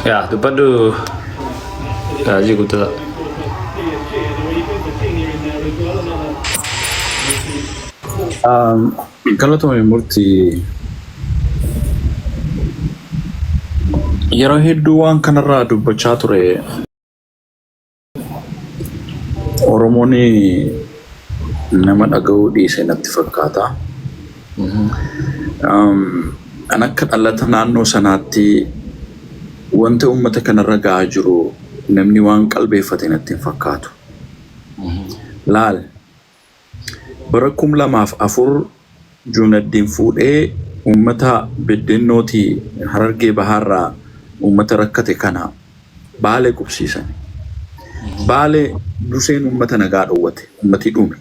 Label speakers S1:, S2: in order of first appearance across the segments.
S1: Ya, dubbadhu gaajii guddaa.
S2: Galatoomi murtii yeroo hedduu waan kanarraa dubbachaa ture. Oromoon nama dhaga'uu dhiise natti fakkaata. An akka dhalata naannoo sanaatti wanti uummata kanarra ga'aa jiru namni waan qalbeeffate natti hin fakkaatu. Laal bara 2004 Juunaddiin fuudhee uummata beddennooti Harargee Bahaarraa uummata rakkate kana Baalee qubsiisan. Baalee Duseen uummata nagaa dhowwate, uummati dhume.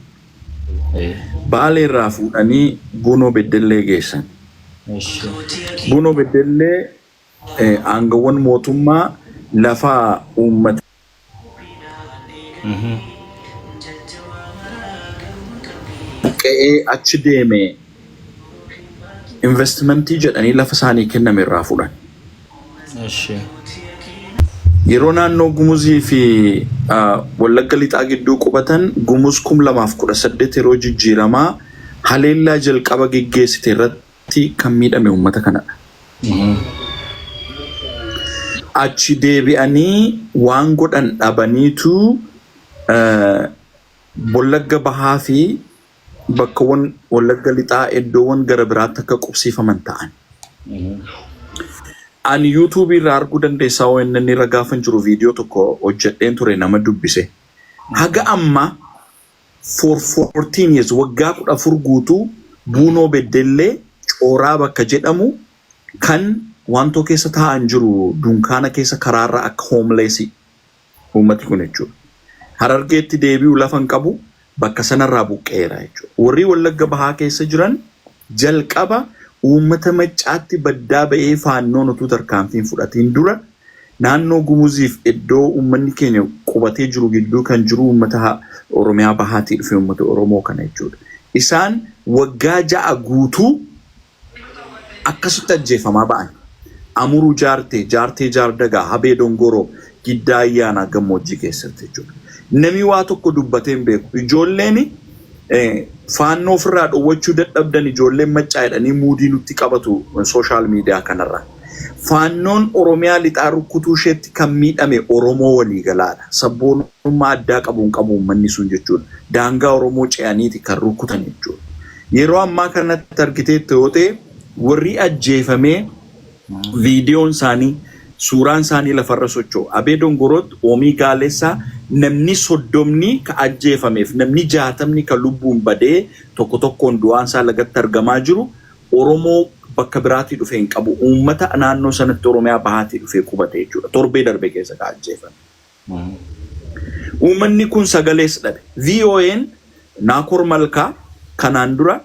S2: Baalee irraa fuudhanii Bunoo Beddellee geessan. Bunoo Beddellee aangawwan mootummaa lafaa uummata buqqa'ee achi deeme investmentii jedhanii lafa isaanii kenname irraa fuudhan. Yeroo naannoo Gumuzii fi Wallagga Lixaa gidduu qubatan Gumuz 2018 yeroo jijjiiramaa haleellaa jalqaba geggeessite irratti kan miidhame uummata kanadha. Achi deebi'anii waan godhan dhabaniitu Wallagga Bahaa fi bakkawwan Wallagga Lixaa iddoowwan gara biraatti akka qubsiifaman ta'an. Ani YouTube irraa arguu dandeessaa waan inni ragaafan jiru viidiyoo tokko hojjedheen ture nama dubbise. Haga amma for 14 years waggaa 14 guutuu Bunoo Beddellee Cooraa bakka jedhamu kan wantoo keessa taa'an jiru dunkaana keessa karaarra akka homelessi uummati kun jechuudha. Harargeetti deebi'u lafa hin qabu bakka sanarraa buqqeera jechuudha. Warri Wallagga Bahaa keessa jiran jalqaba uummata Maccaatti baddaa ba'ee faannoon utuu tarkaanfiin fudhatiin dura naannoo Gumuziif iddoo uummanni keenya qubatee jiru gidduu kan jiru uummata Oromiyaa Bahaatii dhufe uummata Oromoo kana jechuudha. Isaan waggaa 6 guutuu akkasitti ajjeefamaa ba'an. Amuruu Jaartee, Jaardagaa, Habee Dongoroo, Giddaa Ayyaanaa gammoojjii keessatti jechuudha. Namni waa tokko dubbatee hin beeku. Ijoolleen faannoo ofirraa dhowwachuu dadhabdan ijoolleen Maccaa jedhanii muudii nutti qabatu sooshaal miidiyaa kanarra. Faannoon Oromiyaa Lixaa rukkutuu isheetti kan miidhame Oromoo waliigalaadha. Sabboonummaa addaa qabuun qabu uummanni sun jechuudha. Daangaa Oromoo ce'aniiti kan rukkutan jechuudha. Yeroo ammaa kanatti argiteetti yoo ta'e warri ajjeefamee viidiyoon isaanii suuraan isaanii lafarra socho'u. Habee Dongorootti Oomii Gaalessaa namni 30 ka ajjeefameef namni 60 ka lubbuun badee tokko tokkoon du'aan isaa lagatti argamaa jiru Oromoo bakka biraatii dhufe hin qabu. Uummata naannoo sanatti Oromiyaa Bahaatii dhufe qubate jechuudha. Torbee darbe keessa ka ajjeefame. Uummanni kun sagalees dhabe. VOA'n Naakor Malkaa kanaan dura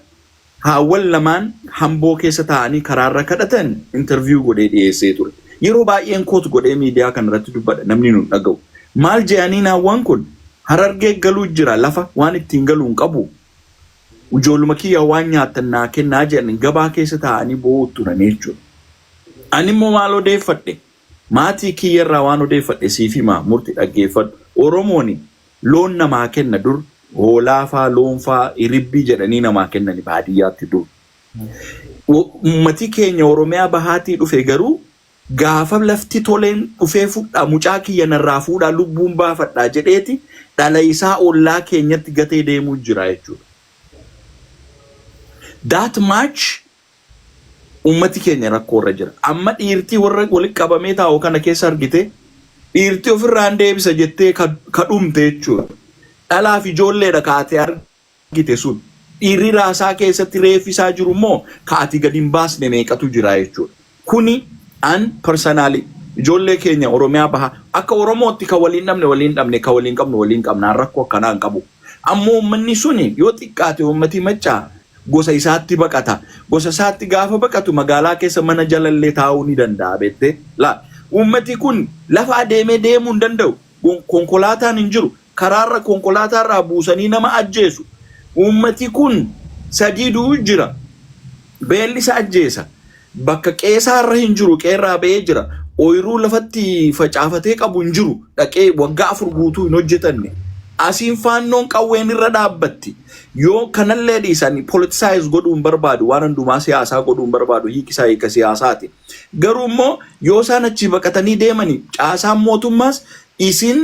S2: haawwan lamaan hamboo keessa taa'anii karaarra kadhatan interview godhee dhiyeessee ture. Yeroo baay'een koot godhee miidiyaa kanarratti dubbadha namni nun dhaga'u. Maal je'aniin haawwan kun Harargee galuu jira lafa waan ittiin galuu hin qabu. Ijoolluma kiyya waan nyaatan naa kennaa jedhan gabaa keessa taa'anii boo'uu turan jechuudha. Ani immoo maal odeeffadhe? Maatii kiyyarraa waan odeeffadhe siif himaa murtii dhaggeeffadhu. Oromoon loon namaa kenna dur hoolaa faa loon faa iribbii jedhanii namaa kennani baadiyyaatti dur. Uummati keenya Oromiyaa Bahaatii dhufe garuu gaafa lafti toleen dhufee fudhaa mucaa kiyya narraa fuudhaa lubbuun baafadhaa jedheeti dhala isaa ollaa keenyatti gatee deemuu jira jechuudha. That much uummati keenya rakkoorra jira. Amma dhiirtii warra walitti qabamee taa'u kana keessa argite dhiirtii ofirraan deebisa jettee ka dhumte jechuudha. Dhalaaf ijoolleedha kaatee argite sun. Dhiirri raasaa keessatti reeffisaa jiru immoo kaati gadi hin baasne meeqatu jira jechuudha. Kuni an personally ijoollee keenya Oromiyaa Bahaa akka Oromootti ka waliin dhabne ka waliin qabnu rakkoo akkanaa hin qabu. Ammoo uummanni suni yoo xiqqaate uummati Maccaa gosa isaatti baqata. Gosa isaatti gaafa baqatu magaalaa keessa mana jalallee taa'uu ni danda'a beektee. Uummati kun lafa adeemee deemuu hin danda'u. Konkolaataan hin jiru. Karaarra konkolaataarraa buusanii nama ajjeesu. Uummati kun sadiiduu jira. Beelli isa ajjeesa. Bakka qeesaarra hin jiru qeerraa ba'ee jira. ooyiruu lafatti facaafatee qabu hin jiru dhaqee waggaa 4 guutuu hin hojjetanne asiin faannoon qawween irra dhaabbatti yoo kanallee dhiisanii politicize godhuun barbaadu waan hundumaa siyaasaa godhuun barbaadu hiikisaa hiika siyaasaati garuu immoo yoo isaan achi baqatanii deemanii caasaan mootummaas isin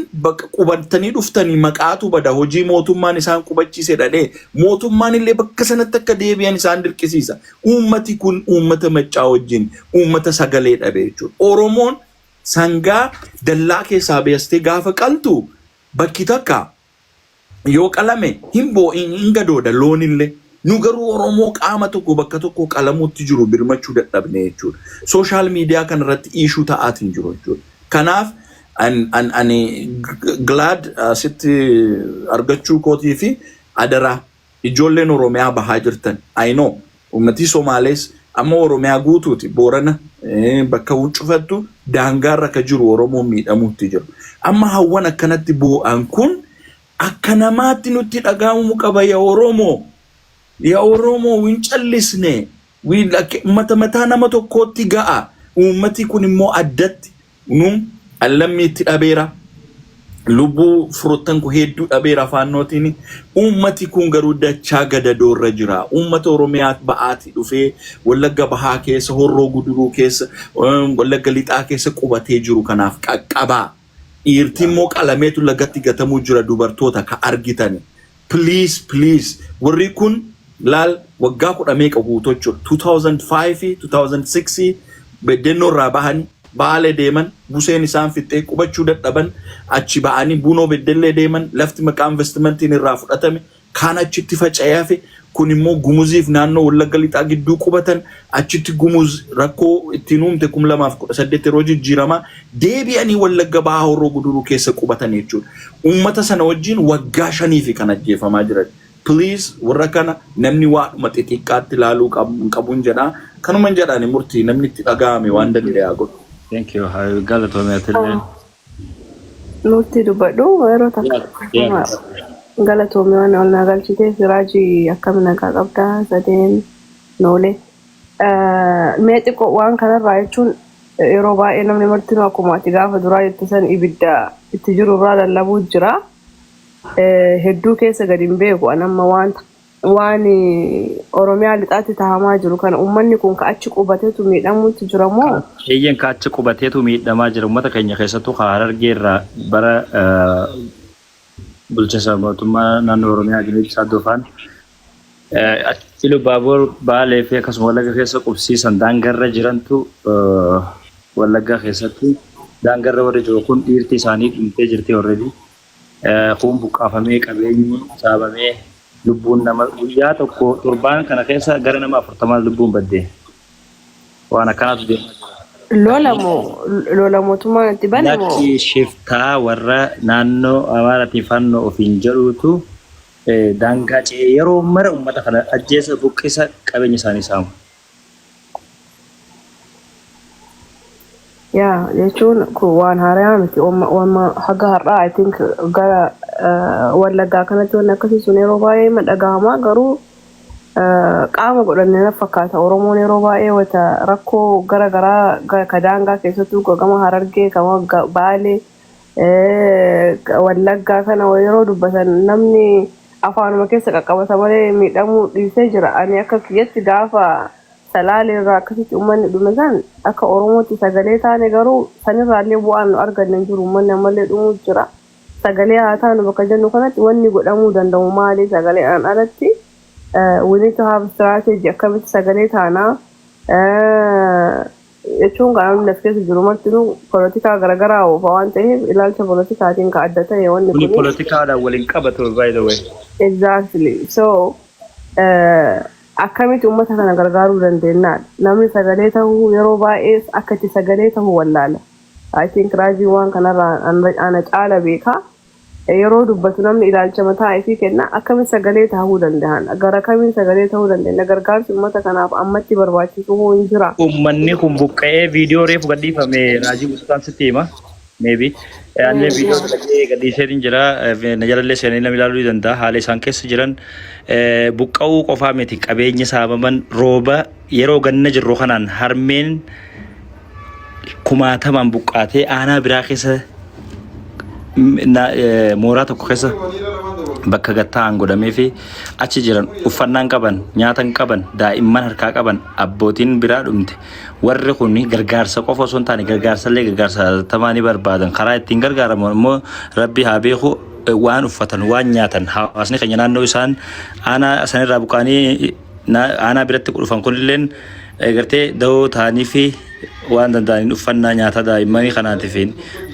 S2: qubatanii dhuftanii maqaatu bada hojii mootummaan isaan qubachiise dhadhee mootummaan illee bakka sanatti akka deebi'an isaan dirqisiisa uummati kun uummata maccaa wajjin uummata sagalee dhabe jechuudha Oromoon sangaa dallaa keessaa beestee gaafa qaltu bakki takka yoo qalame hin boo'in hin gadooda loonillee nu garuu Oromoo qaama tokko bakka tokko qalamuutti jiru birmachuu dadhabne jechuudha social media kanarratti issue ta'aatiin jiru jechuudha kanaaf ani glad sitti argachuu kootii fi adara ijoolleen Oromiyaa bahaa jirtan I know ummati Somaalees amma Oromiyaa guutuuti Boorana bakka cufattu daangaarra ka jiru Oromoo miidhamuutti jiru amma hawwan akkanatti boo'an kun akka namaatti nutti dhaga'amu qaba yaa Oromoo win callisne ummata mataa nama tokkootti ga'a ummati kun immoo addatti allammiitti dhabeera lubbuu furottan ku hedduu dhabeera faannootiin ummati kun garuu dachaa gadadoorra jira ummata Oromiyaa ba'aati dhufee Wallagga Bahaa keessa Horroo Guduruu keessa Wallagga Lixaa keessa qubatee jiru kanaaf qaqqabaa dhiirti immoo qalameetu lagatti gatamuu jira dubartoota ka argitani please warri kun laal waggaa 10 meeqa guutochuu 2005 2006 bedennoo irraa bahanii Baale deeman buseen isaan fixee qubachuu dadhaban achi ba'anii bunoo beddellee deeman lafti maqaa investmentiin irraa fudhatame kaan achitti faca'ee kun immoo gumuziif naannoo Wallagga Lixaa gidduu qubatan achitti gumuz rakkoo ittiin uumte 2018 yeroo jijjiiramaa deebi'anii Wallagga Bahaa Horroo Guduruu keessa qubatan jechuudha uummata sana wajjin waggaa 5 fi kan ajjeefamaa jiran please warra kana namni waadhuma xixiqqaatti ilaaluu qabuun jedha kanuma jedhaani murtii namni itti dhaga'ame waan danda'e godhu
S1: Thank you. I got it on my telephone.
S3: Nuti dubbadhu yeroo takka galatoomii waan ol nagalchite Siraajii akkamina qabda sadeen noole mee xiqqoo waan kanarraa jechuun yeroo baay'ee namni martinuu akkuma ati gaafa duraa jette san ibidda itti jiru irraa lallabuu jira hedduu keessa gadi hin beeku amma waan Oromiyaa lixaatti tahamaa jiru kana uummanni kun ka achi qubateetu miidhamuutti jira moo
S1: eeyyan ka achi qubateetu miidhamaa jira uummata keenya keessattuu Harargee irraa bara bulchiinsa mootummaa naannoo Oromiyaa Giniisaa Doofaan achi Baabur Baalee fi akkasuma Wallagga keessa qubsiisan daangarra jirantu Wallagga keessatti daangarra warri jiru kun dhiirti isaanii dhumtee jirti already kun buqqaafamee qabeenyi saamamee lubbuun nama guyyaa tokko torbaan kana keessa gara nama 40 lubbuun baddee waan akkanaatu deema
S3: lola mootummaan itti bane moo
S1: lakki shiftaa warra naannoo Amaaraatiin fannoo ofiin jedhuutu daangaa cee yeroo mara uummata kana ajjeesa buqqisa qabeenya isaanii saamu
S3: jechuun waan haaraa miti haga har'aa I think gara Wallaggaa kanatti waan akkasii sun yeroo baay'ee madhagahamaa garuu qaama godhannee na fakkaata Oromoon yeroo baay'ee wata rakkoo gara ka daangaa keessattuu gama Harargee kama Baalee Wallaggaa kana yeroo dubbatan namni afaanuma keessa qaqqabata malee miidhamuu dhiisee jira ani akka kiyyatti gaafa Salaalee irraa akkasitti uummanni dhume san akka Oromootti sagalee taane garuu sanirraallee bu'aan nu arganne jiru uummanni ammallee dhumuu jira sagalee haa taanu bakka jennu kanatti wanni godhamuu danda'u maali sagalee aan alatti we need to have strategy akkamitti sagalee taanaa jechuun kan namni as keessa jiru martinuu polotikaa garagaraa oofa waan ta'eef ilaalcha polotikaatiin ka adda ta'e wanni
S1: kuni politikaadhaan waliin qabatu by the way
S3: exactly so akkamitti uummata kana gargaaruu dandeenyaadha namni sagalee ta'uu yeroo baay'ee akka itti sagalee ta'uu wallaala I think Raajii waan kanarraa ana caala beeka yeroo dubbatu namni ilaalcha mataa ifii kenna akkamitti sagalee ta'uu danda'an gara kamiin sagalee ta'uu dandeenya gargaarsi uummata kanaaf ammatti barbaachisu hoo hin jira
S1: uummanni kun buqqa'ee viidiyoo reefu gadhiifame Raajii Bustaan sitti hima maybe anne viidiyoo gadhiiseen jira najalallee seenanii nama ilaaluu danda'a haala isaan keessa jiran buqqa'uu qofaa miti qabeenya saamaman rooba yeroo ganna jirru kanaan harmeen kumaataman buqqaatee aanaa biraa keessa mooraa tokko keessa bakka gattaan godhamee fi achi jiran uffannaan qaban, nyaatan qaban, daa'imman harkaa qaban, abbootiin biraa dhumte. Warri kun gargaarsa qofa osoo hin taane gargaarsallee gargaarsa tamaanii barbaadan karaa ittiin gargaaramu immoo rabbi haa beeku waan uffatan waan nyaatan hawaasni keenya naannoo isaan aanaa sanirraa buqqaanii aanaa biratti dhufan kunilleen gartee da'oo ta'anii fi waan danda'aniin uffannaa nyaata daa'immanii kanaatiif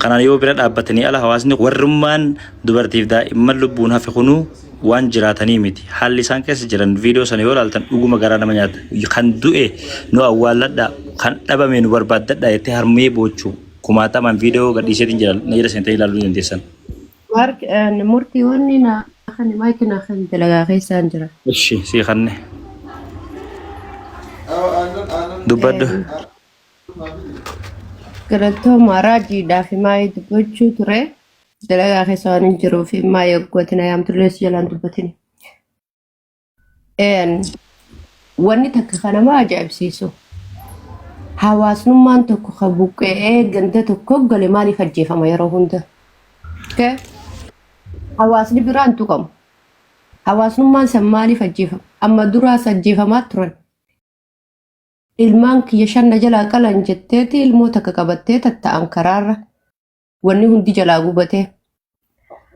S1: kanaan yoo bira dhaabbatanii ala hawaasni warrummaan dubartiif daa'imman lubbuun hafe kunuu waan jiraatanii miti haalli isaan keessa jiran viidiyoo sana yoo ilaaltan dhuguma garaa nama nyaata kan du'e nu awwaalladha kan dhabame nu barbaaddadha jettee harmee boochuu kumaataman viidiyoo gadhiiseetiin jiran na jira seentee ilaaluu dandeessan.
S4: Mark murtii wanni na kan maayikii na kan dalagaa keessaan jira.
S1: Ishi sii kanne. Dubbaddu.
S4: Galatooma raajiidhaaf maayii dubbachuu ture. Dalagaa keessa waan hin jiruuf maayii oggooti na yaamtullees jalaan dubbatini. Wanni takka kanama ajaa'ibsiisu. Hawaasnummaan tokko kan buqqee ganda tokko gale maaliif ajjeefama yeroo hunda? Hawaasni biraan tuqamu. Hawaasnummaan san maaliif ajjeefama? Amma duraas ajjeefamaa turan. Ilmaan kiyya shanna jalaa qalan jetteeti ilmoo takka qabattee tatta'an karaarra. Wanni hundi jalaa gubatee.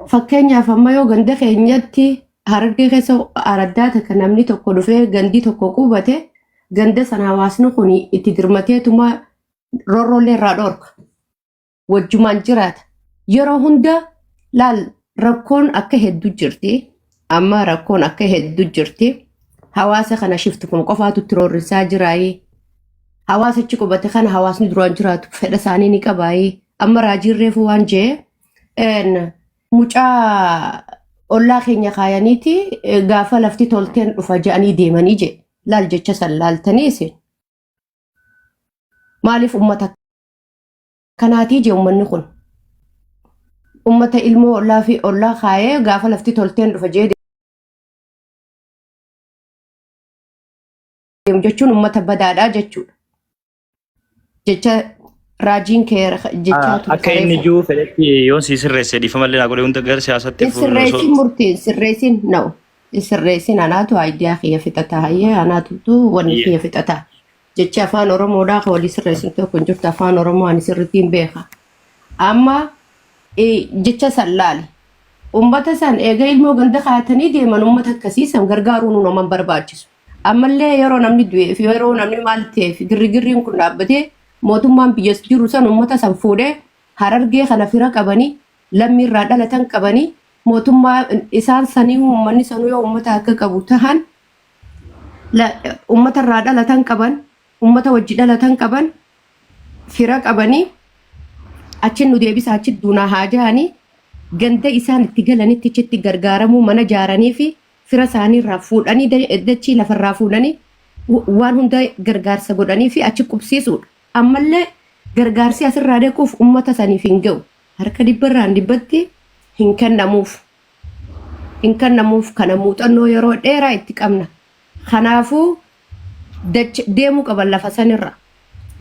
S4: Fakkeenyaaf amma yoo ganda keenyatti Harargee keessa araddaa takka namni tokko dhufee gandi tokko qubate ganda sana hawaasni kun itti dirmateetuma rorroolee irraa dhorka. Wajjumaan jiraata. Yeroo hunda laal rakkoon akka hedduu jirti. Amma rakkoon akka hedduu jirti. Hawaasa kana shiftu kun qofaatu itti roorrisaa jiraayee. Hawaasa achi qubate kana hawaasni duraan jiraatu fedha isaanii ni qabaayee. Amma raajiin reefu waan jee mucaa ollaa keenya kaayaniiti gaafa lafti tolteen dhufa jedhanii deemanii je laal jecha san laaltanii isin. Maaliif ummata kanaatii je ummanni kun? Ummata ilmoo ollaa fi ollaa kaayee gaafa lafti tolteen dhufa jee deemu jechuun ummata badaadhaa jechuudha. Jecha raajiin kee jechaatu
S1: akka inni jiru fedhetti yoon si sirreesse dhiifamallee naa godhe hunda gara siyaasatti
S4: sirreessin murtiin sirreessin na'u sirreessin anaatu aayidiyaa kiyya fixataa hayyee anaatutu wanni kiyya fixataa jecha afaan oromoodhaa ka walii sirreessin tokko hin jirtu afaan oromoo ani sirrittiin beeka amma jecha san laali ummata san eega ilmoo ganda kaayatanii deeman ummata akkasiisan gargaaruun uumaman barbaachisu ammallee yeroo namni du'ee fi yeroo namni maal ta'eef girrigirriin kun dhaabbatee mootummaan biyyas jiru san ummata san fuudhee Harargee kana fira qabanii lammii irraa dhalatan qabanii mootummaa isaan sanii uummanni sanuu yoo ummata akka qabu tahan ummata irraa dhalatan qaban ummata wajji dhalatan qaban fira qabanii achin nu deebisa achi duunaa haa jahanii ganda isaan itti galanitti achitti gargaaramuu mana jaaranii fi fira isaanii irraa fuudhanii dachii lafarraa fuudhanii waan hunda gargaarsa godhanii fi achi qubsiisuudha. Ammallee gargaarsi asirraa deequuf ummata saniif hin ga'u. Harka dhibbarraan dhibbatti hin kennamuuf. Hin kennamuuf kana muuxannoo yeroo dheeraa itti qabna. Kanaafuu deemuu qaban lafa sanirraa.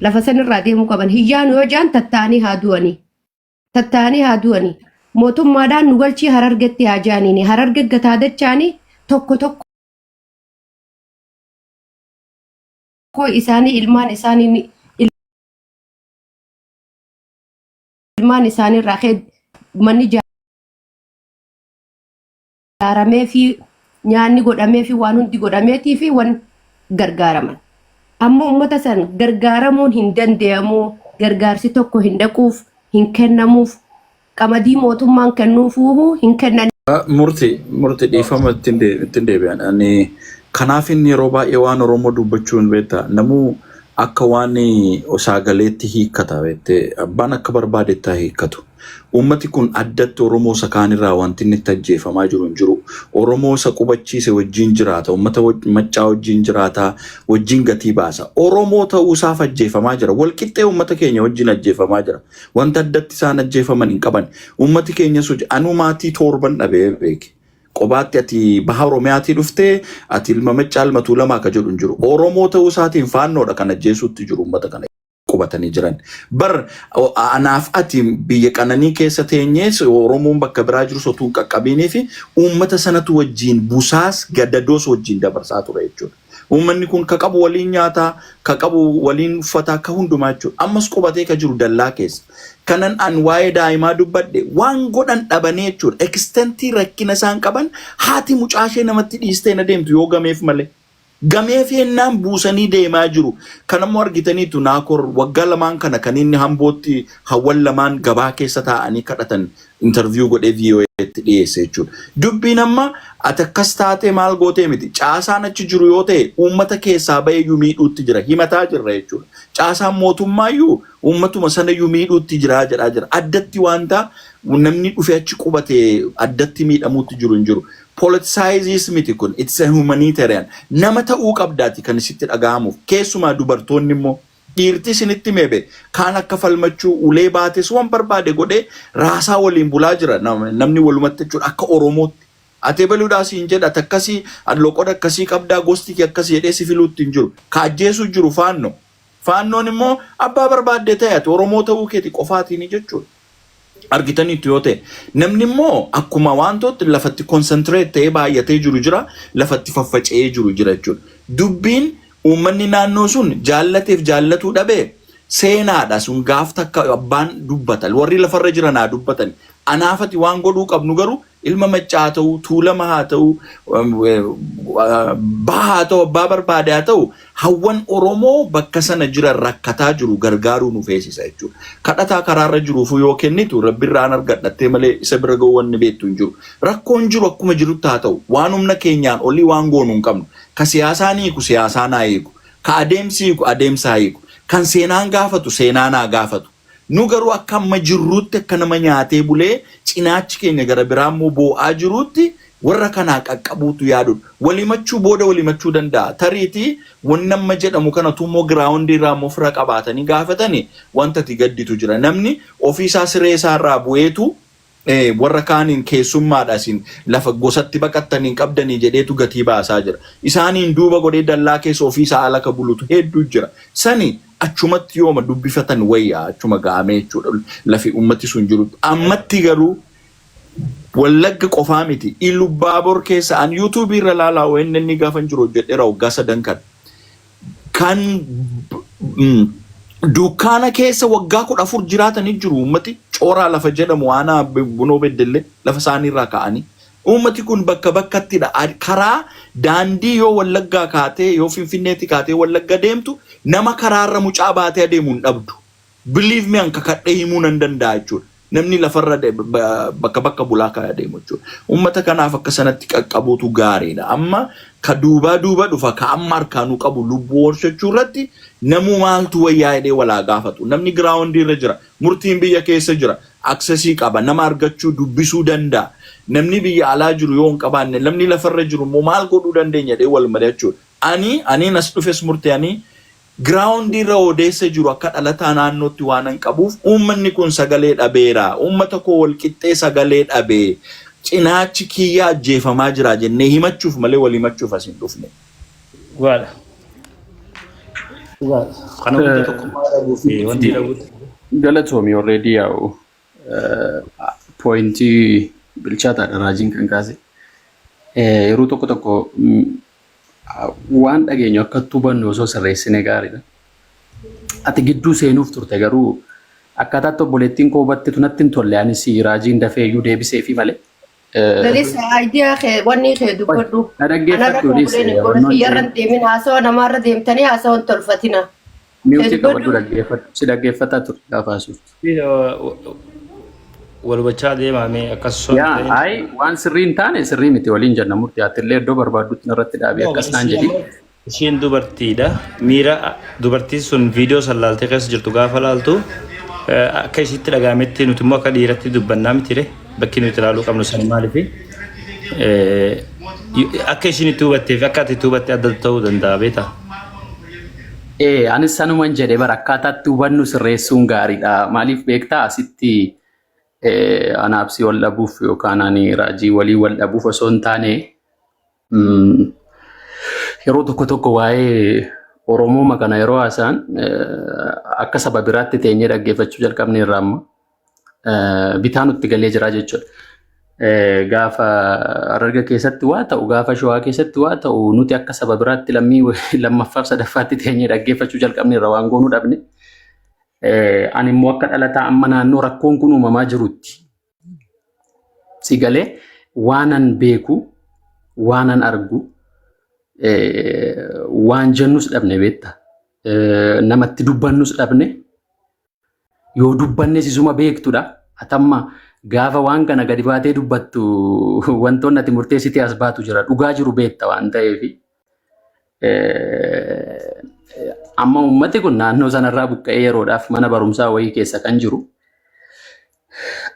S4: Lafa sanirraa deemuu qaban. Hiyyaan yoo jaan tattaanii haa du'anii. Tattaanii haa du'anii. Mootummaadhaan nu galchii Harargetti haa jaaniini. Hararge gataa dachaanii tokko tokko isaanii ilmaan isaanii ilmaan isaanii irraa manni ijaaramee fi nyaanni godhamee fi waan hundi godhameetii fi waan gargaaraman. Amma ummata san gargaaramuun hin danda'amu gargaarsi tokko hin dhaquuf hin kennamuuf qamadii mootummaan kennuufuu hin kennan.
S2: Murti dhiifama ittiin deebi'an. Kanaaf inni yeroo baay'ee waan Oromoo dubbachuun beektaa namuu akka waan saagaleetti hiikkata beektee abbaan akka barbaadetti hiikkatu. Uummati kun addatti Oromoo isa kaanirraa wanti inni itti ajjeefamaa jiru hin jiru. Oromoo isa qubachiise wajjin jiraata. Uummata maccaa wajjin jiraata. Wajjin gatii baasa. Oromoo ta'uusaaf ajjeefamaa jira. Walqixxee uummata keenya wajjin ajjeefamaa jira. Wanta addatti isaan ajjeefaman hin qaban. Uummati keenya anuu maatii torban dhabee beeki. Qobaatti ati baha Oromiyaatii dhuftee ati ilma maccaa ilmatuu lama akka jedhu hin jiru. Oromoo ta'uusaatiin faannoodha kan ajjeesuutti jiru uummata kana. qubatanii jiran. Bar anaaf ati biyya qananii keessa teenyees Oromoon bakka biraa jiru sotuu qaqqabinii fi uummata sanatu wajjin busaas gaddadoos wajjin dabarsaa ture jechuudha. Uummanni kun ka qabu waliin nyaataa, ka qabu waliin uffataa, ka hundumaa jechuudha. Ammas qubatee ka jiru dallaa keessa. Kanan an waa'ee daa'imaa dubbadhe waan godhan dhabanii jechuudha. Ekstentii rakkina isaan qaban haati mucaashee namatti dhiistee na deemtu yoo gameef malee. Gameef yennaan buusanii deemaa jiru. Kanammoo argitaniitu Naakor waggaa lamaan kana kan inni hambootti hawwan lamaan gabaa keessa taa'anii kadhatan interview godhee VOA'tti dhiyeesse jechuudha. Dubbiin amma ati akkas taatee maal gootee miti. Caasaan achi jiru yoo ta'e uummata keessaa baheeyyuu miidhuutti jira. Himataa jirra jechuudha. Caasaan mootummaayyuu uummatuma sanayyuu miidhuutti jira jedhaa jira. Addatti wanta namni dhufee achi qubatee addatti miidhamuutti jiru hin jiru. Politicizes miti kun, it's a humanitarian. Nama ta'uu qabdaati kan isitti dhaga'amuuf. Keessumaa dubartoonni immoo dhiirti isinitti meebe kaan akka falmachuu ulee baates waan barbaade godhee raasaa waliin bulaa jira namni walumatti jechuudha akka Oromootti. Ate baluudhaas hin jedha akkasii loqoda akkasii qabdaa gosti kee akkasii jedhee si filuutti hin jiru. Kaajjeesu jiru faannoo. Faannoon immoo abbaa barbaadde ta'e ati Oromoo ta'uu keeti qofaatiin jechuudha. Argitaniitu yoo ta'e namni immoo akkuma wantoota lafatti concentrate ta'ee baay'atee jiru jira lafatti faffaca'ee jiru jira jechuudha. Dubbiin uummanni naannoo sun jaallateef jaallatuu dhabee seenaadha sun gaaf takka abbaan dubbatan warri lafarra jiran haa dubbatan. Anaafati waan godhuu qabnu garuu ilma maccaa haa ta'u tuulama haa ta'u bahaa haa ta'u abbaa barbaade haa ta'u hawwan Oromoo bakka sana jiran rakkataa jiru gargaaruu nu feesisa jechuudha. Kadhataa karaarra jiruufu yoo kennitu rabbirraan argadhattee malee isa bira ga'uu wanni beektu hin jiru. Rakkoon jiru akkuma jirutti haa ta'u waan humna keenyaan olii waan goonu hin qabnu. Ka siyaasaan hiiku siyaasaan haa hiiku. Ka adeemsi hiiku adeemsa haa hiiku. Kan seenaan gaafatu seenaan haa gaafatu. Nu garuu akka amma jirruutti akka nama nyaatee bulee cinaachi keenya gara biraa immoo boo'aa jiruutti warra kanaa qaqqabuutu yaadudha. Walimachuu booda walimachuu danda'a. Tariitii wanni amma jedhamu kanatu immoo giraawundii irraa immoo fira qabaatanii gaafatanii wanta itti gadditu jira. Namni ofiisaa siree isaarraa bu'eetu warra kaaniin keessummaadhaasiin lafa gosatti baqattanii qabdanii jedheetu gatii baasaa jira. Isaaniin duuba godhee dallaa keessa ofiisaa alaka bulutu hedduu jira. Sani achumatti yooma dubbifatan wayyaa achuma ga'amee jechuudha lafi ummati sun jiru. Ammatti garuu Wallagga qofaa miti. Ilubbaabor keessa an YouTube irra laalaa waan inni gaafa jiru jedheera waggaa 7 kan dukkaana keessa waggaa 14 jiraatanii jiru ummati cooraa lafa jedhamu waana bunoo beddellee lafa isaanii irraa ka'anii. Ummati kun bakka bakkattidha. Karaa daandii yoo Wallaggaa kaatee yoo Finfinneetti kaatee Wallagga deemtu nama karaarra mucaa baatee adeemuun dhabdu. Believe me anka kadhee himuu nan danda'a jechuudha. Namni lafarra bakka bakka bulaa kan adeemu jechuudha. Ummata kanaaf akka sanatti qaqqabuutu gaariidha. Amma ka duuba dhufa ka amma harkaanuu qabu lubbuu horshachuu irratti namu maaltu wayyaa jedhee walaa gaafatu. Namni giraawundii irra jira. Murtiin biyya keessa jira. Aksesii qaba. Nama argachuu dubbisuu danda'a. Namni biyya alaa jiru yoo hin qabaanne namni lafarra jiru immoo maal godhuu dandeenya jedhee wal mari'achuudha. Ani as dhufes murteessanii giraawundii irra odeessa jiru akka dhalataa naannootti waan hin qabuuf uummanni kun sagalee dhabeera. Uummata koo wal qixxee sagalee dhabee cinaachi kiyyaa ajjeefamaa jira jennee himachuuf malee wal himachuuf as hin dhufne.
S1: Waadha. Kana wanta tokkummaa dhabuuf wanti dhabuuti.
S5: Galatoomii already yaa'u pointii bilchaataadha raajiin kan kaase. Yeroo tokko waan dhageenyu akka tubannu osoo sirreessine gaariidha. Ati gidduu seenuuf turte garuu akkaataatti obboleettiin koo hubattitu natti hin tolle anis raajiin dafee iyyuu deebisee fi malee.
S4: Lelisa idea ke wanni ke dubbadhu.
S5: Na dhaggeeffadhu lisa.
S4: Yarran deemin haasawa namarra deemtanii haasawan tolfatina.
S5: Miutii qabadhu dhaggeeffadhu. Si dhaggeeffataa ture gaafa haasuuf.
S1: Walbachaa deemamee akkasuma.
S5: Yaa ay waan sirrii hin taane sirrii miti waliin jenna murtii ati iddoo barbaaddutti irratti dhaabee akkas naan jedhi.
S1: Ishiin dubartiidha. Miira dubartiin sun viidiyoo sallaaltee keessa jirtu gaafa laaltu akka ishiitti dhagaametti nuti immoo akka dhiiratti dubbannaa mitire bakki nuti ilaaluu qabnu sani maaliifi akka ishiin itti hubatteef akka ati itti hubatte adda ta'uu danda'a beektaa.
S5: Anis sanuman jedhee bara akkaataatti hubannu sirreessuun gaariidha. Maaliif beektaa asitti anaabsii wal dhabuuf yookaan ani raajii walii wal dhabuuf osoo hin taane yeroo tokko waa'ee Oromoo kana yeroo haasa'an akka saba biraatti teenyee dhaggeeffachuu jalqabne irraa amma bitaa nutti galee jira jechuudha. Gaafa Hararga keessatti waa ta'u, gaafa Shawaa keessatti waa ta'u, nuti akka saba biraatti lammaffaa fi sadaffaatti teenyee dhaggeeffachuu jalqabne irra waan goonuu dhabne. Ani immoo akka dhalataa amma naannoo rakkoon kun uumamaa jirutti si galee waanan beeku, waanan argu, waan jennus dhabne beekta. Namatti dubbannus dhabne. Yoo dubbanne sisuma beektudha. Atamma gaafa waan kana gadi baatee dubbattu wantoonni ati murteessitee as baatu jira. Dhugaa jiru beekta waan ta'eef. Amma uummati kun naannoo sanarraa buqqa'ee yeroodhaaf mana barumsaa wayii keessa kan jiru.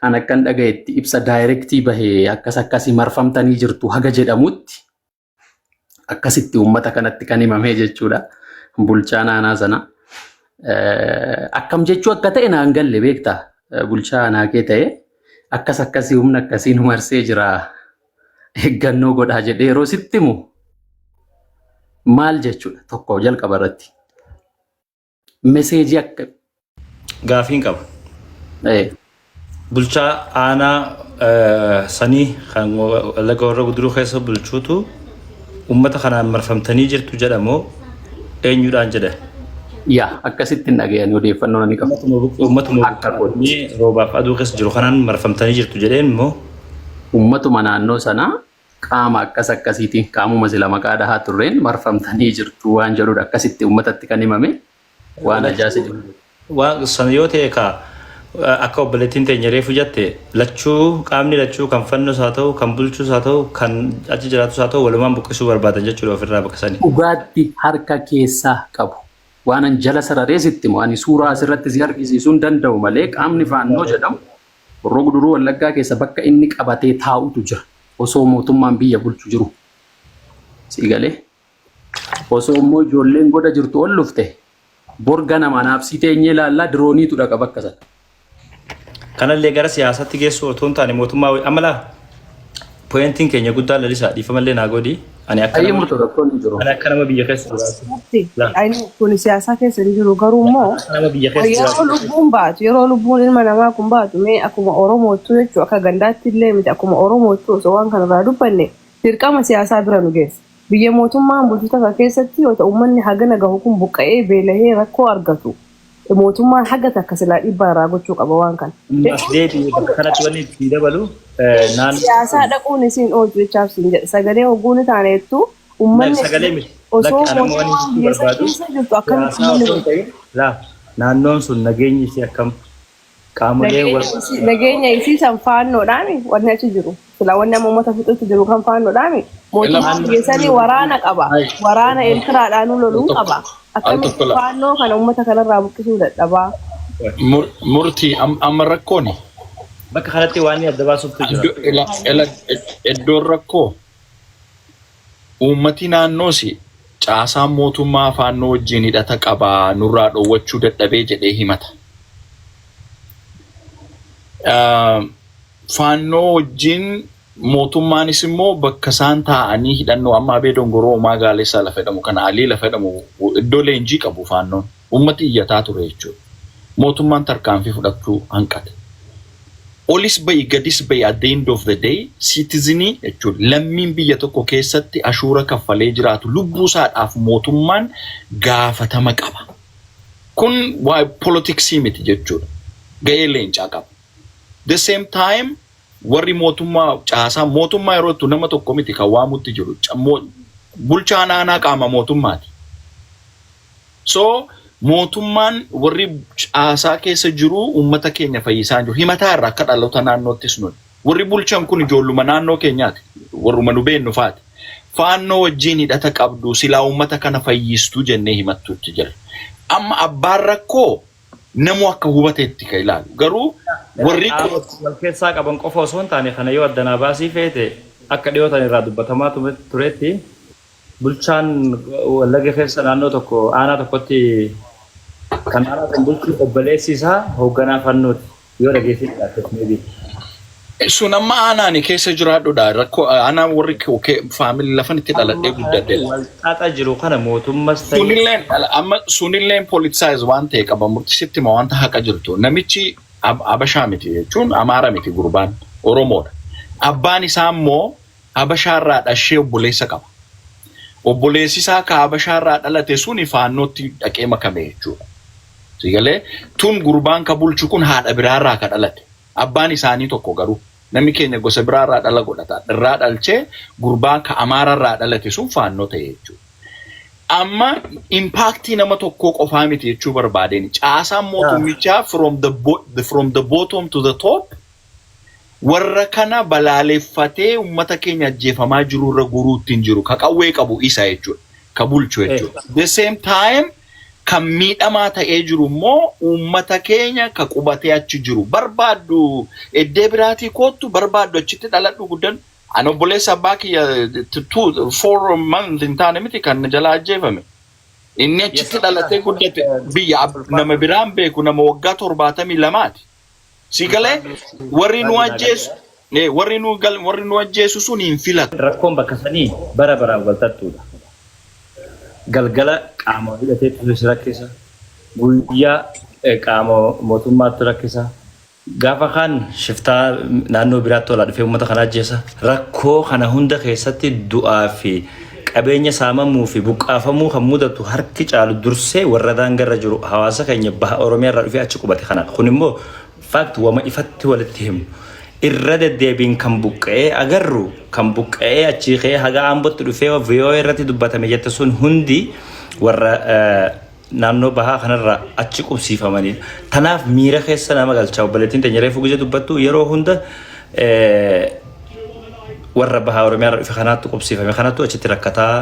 S5: An akkan dhagayetti ibsa daayirektii bahee akkasii marfamtanii jirtu haga jedhamutti akkasitti uummata kanatti kan himamee jechuudha. Bulchaa naannoo sana. Akkam jechuu akka ta'e naan galle beektaa. Bulchaa naannoo kee ta'e akkasii humna akkasii nu marsee jira. Eeggannoo godhaa jedhee yeroo sitti himu maal jechuudha tokko jalqaba irratti. Meseejii akka
S1: Gaafiin qaba. Bulchaa aanaa sanii kan laga warra guduruu keessa bulchuutu uummata kanaan marfamtanii jirtu jedhamoo eenyudhaan jedha?
S5: Yaa akkasitti hin dhaga'an odeeffannoo ni qabu.
S1: Uummatuma roobaaf aduu keessa jiru kanaan marfamtanii jirtu jedheen immoo
S5: uummatuma naannoo sanaa qaama akkasiitiin qaamuma sila maqaa dhahaa turreen marfamtanii jirtu waan jedhudha. Akkasitti uummatatti kan himame waan ajaa'ibsiisu.
S1: Waan sana yoo ta'e akka obboleettiin teenya reefu jette qaamni lachuu kan fannos haa ta'u, kan bulchus haa ta'u, kan achi jiraatus haa ta'u walumaan buqqisuu barbaadan jechuudha ofirraa baqasanii.
S5: Dhugaatti harka keessaa qabu. Waanan jala sararee sitti moo ani suuraa asirratti si argisiisuu hin danda'u malee qaamni faannoo jedhamu Horroo Guduruu Wallaggaa keessa bakka inni qabatee taa'utu jira. Osoo mootummaan biyya bulchu jiru. Si galee osoo immoo ijoolleen goda jirtu ol dhufte borga nama naafsii teenyee ilaallaa dirooniitu dhaqa bakka sana.
S1: Kanallee gara siyaasatti geessu otoo hin taane mootummaa amalaa pooyintiin keenya guddaa lalisaa dhiifamallee naa godhi. Ani akka nama biyya keessa
S3: jiraatu. Kun siyaasa keessa hin jiru garuu immoo yeroo lubbuun baatu yeroo lubbuun ilma namaa kun baatu mee akkuma Oromootu jechuudha akka gandaatti illee miti akkuma Oromootu osoo waan kanarraa dubbanne dirqama siyaasaa bira nu geessa. Biyya mootummaan bulchitoota keessatti yoo ta'u uummanni hagana gahu kun buqqa'ee beelahee rakkoo argatu. Mootummaan haga takka silaa dhiibbaa irraa gochuu qaba waan kana.
S1: Kanatti wanni itti dabalu
S3: siyaasaa dhaquun isiin oolchu jechaaf siin jedha. Sagalee hogguun taaneettu uummanni osoo mootummaan keessa jirtu akkamitti
S1: naannoon sun nageenyi isii akkam qaamolee
S3: nageenya isii san faannoodhaami wanni achi jiru. Silaa wanni amma uummata fixutti jiru kan faannoodhaami. Mootummaan keessanii waraana qaba. Waraana Eertiraadhaan loluu qaba. Akkamitti faannoo kana uummata kanarraa buqqisuu dadhabaa.
S2: Murtii amma rakkooni.
S1: Bakka kanatti waan adda baasuutu jira.
S2: Iddoon rakkoo uummati naannoosi caasaan mootummaa faannoo wajjin hidhata qabaa nurraa dhoowwachuu dadhabee jedhee himata. Faannoo wajjin mootummaanis immoo bakka isaan taa'anii hidhannoo amma abee dongoroo magaalessa lafa jedhamu kana alii lafa jedhamu iddoo leenjii qabu faannoon uummati iyyataa ture jechuudha. Mootummaan tarkaanfii fudhachuu hanqate. Olis bayi gadis bayi at the end of the day citizenii jechuudha. Lammiin biyya tokko keessatti ashuura kaffalee jiraatu lubbuu isaadhaaf mootummaan gaafatama qaba. Kun waa politiksii miti jechuudha. Ga'ee leencaa qaba. The same time warri mootummaa caasaa mootummaa yeroo itti nama tokko miti kan waamutti jiru bulchaa naannoo qaama mootummaati. So mootummaan warri caasaa keessa jiru uummata keenya fayyisaa jiru himataa irraa akka dhaloota naannoottis nuni warri bulchan kun ijoolluma naannoo keenyaati warruma nu beennu faati faannoo wajjin hidhata qabdu silaa uummata kana fayyistuu jennee himattuutti jira. Amma abbaan rakkoo namu akka hubateetti ka ilaalu garuu warri
S1: keessaa qaban qofa osoo hin taane kana yoo addanaa baasii feete akka dhiyootan irraa dubbatamaa turetti bulchaan Wallagga keessa naannoo tokko aanaa tokkotti kan aanaa kan bulchu obboleessi isaa hoogganaa fannooti yoo dhageessi dhaabbatu meebii
S2: Sun amma aanaan keessa jiraadhudha. Rakkoo aanaan warri faamilii lafan itti dhaladhee guddadheedha.
S1: Walxaxaa jiru kana mootummas ta'e.
S2: Sunilleen politicize waan ta'e qaba murtisitti ma wanta haqa jirtu. Namichi Abashaa miti jechuun Amaara miti gurbaan Oromoodha. Abbaan isaa immoo Abashaarraa dhashee obboleessa qaba. Obboleessi isaa ka Abashaarraa dhalate suni faannootti dhaqee makame jechuudha. Sigalee tun gurbaan ka bulchu kun haadha biraarraa ka dhalate. Abbaan isaanii tokko garuu namni keenya gosa biraarraa dhala godhata. Irraa dhalchee gurbaan ka Amaararraa dhalate sun faannoo ta'e jechuudha. Amma impactii nama tokko qofaa miti jechuu barbaadeen caasaan mootummichaa from the bottom to the top warra kana balaaleffatee uummata keenya ajjeefamaa jirurra guruutti hin jiru ka qawwee qabu isa jechuudha. Ka bulchu jechuudha. The same time kan miidhamaa ta'ee jiru immoo uummata keenya ka qubatee achi jiru barbaaddu eddee biraatii kootu barbaaddu achitti dhaladhu guddan an obboleessa abbaa kiyya 4 months hin taane miti kan jalaa ajjeefame inni achitti dhalatee guddate biyya nama biraan beeku nama waggaa 72ti sigalee warri nu ajjeesu sun hin filatu
S1: rakkoon bakka sanii bara baraan waltattuudha. Galgala qaama hidhateetu rakkisa guyyaa qaama mootummaatti rakkisa gaafa kan shiftaa naannoo biraatti tola dhufee uummata kana ajjeesa rakkoo kana hunda keessatti du'aa fi qabeenya saamamuu fi buqqaafamuu kan mudatu harki caalu dursee warra daangarra jiru hawaasa keenya baha Oromiyaa irraa dhufee achi qubate kana kun immoo faakti wama ifatti walitti himu irra deddeebiin kan buqqa'ee agarru kan buqqa'ee achi kee haga Ambootti dhufee VOA irratti dubbatame jette sun hundi warra naannoo bahaa kanarraa achi qubsiifamanii tanaaf miira keessa nama galchaa obboleettiin teenya reefu guyyaa dubbattu yeroo hunda warra bahaa Oromiyaa irraa dhufe kanaatti qubsiifame kanattu achitti rakkataa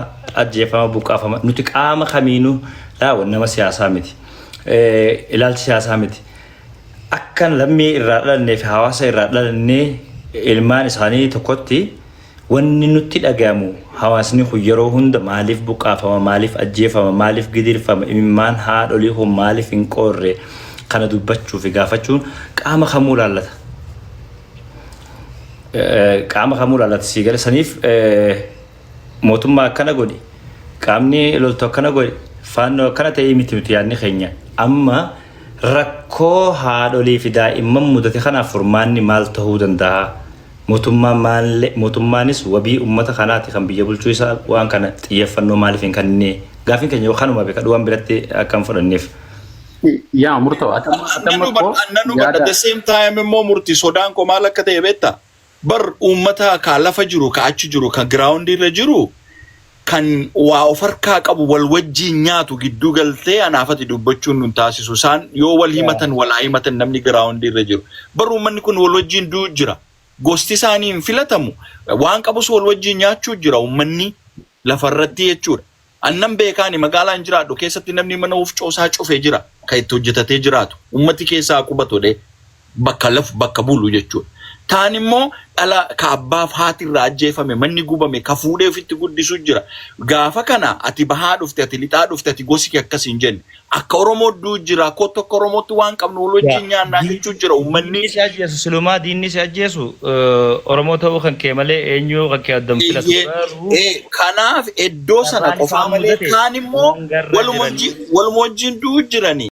S1: ajjeefama buqqaafama nuti qaama kamiinuu dhaawwan nama siyaasaa miti ilaalchi siyaasaa miti. Akkan lammii irraa dhalannee fi hawaasa irraa dhalannee ilmaan isaanii tokkotti wanni nutti dhagahamu hawaasni kun yeroo hunda maaliif buqqaafama maaliif ajjeefama maaliif gidirfama imimmaan haadholii kun maaliif hin qoorre kana dubbachuu fi gaafachuun qaama kamuu laallata. Qaama kamuu laallata siigale saniif mootummaa akkana godhi qaamni loltu akkana godhi faannoo akkana ta'ee miti yaadni keenya amma rakkoo haadholii fi daa'imman mudate kanaaf furmaanni maal ta'uu danda'a? Mootummaanis wabii uummata kanaati kan biyya bulchuu isaa waan kana xiyyeeffannoo maaliif hin kennine? Gaafiin keenya kanuma beeka dhuwaan biratti akkam fudhanneef.
S5: Yaa murtaa'u
S2: at the same time immoo murtii sodaan koo maal akka ta'e beektaa? Bar uummata ka lafa jiru ka achi jiru ka giraawundi irra jiru kan waa of harkaa qabu wal wajjiin nyaatu gidduu galtee anaafati dubbachuun nun taasisu isaan yoo wal himatan walaa himatan namni giraawundi irra jiru baruu manni kun wal wajjiin duu jira gosti isaanii hin filatamu waan qabus wal wajjiin nyaachuu jira uummanni lafarratti jechuudha annan beekaani magaalaan jiraadhu keessatti namni mana uf coosaa cufee jira kan itti hojjetatee jiraatu uummati keessaa qubatodhe bakka bulu jechuudha. Taan immoo dhala ka abbaaf haati irraa ajjeefame manni gubame ka fuudhee ofitti guddisu jira. Gaafa kana ati bahaa dhufte ati lixaa dhufte ati gosi kee akkas hin jenne. Akka Oromoo duu jira kottu akka Oromootti waan qabnu wal wajjin nyaannaa jechuu jira uummanni.
S1: Si ajjeesu silumaa diinni si ajjeesu Oromoo ta'uu kan kee malee eenyuu kan kee addam filatu.
S2: Kanaaf iddoo sana qofaa malee kaan immoo waluma wajjin duu jirani.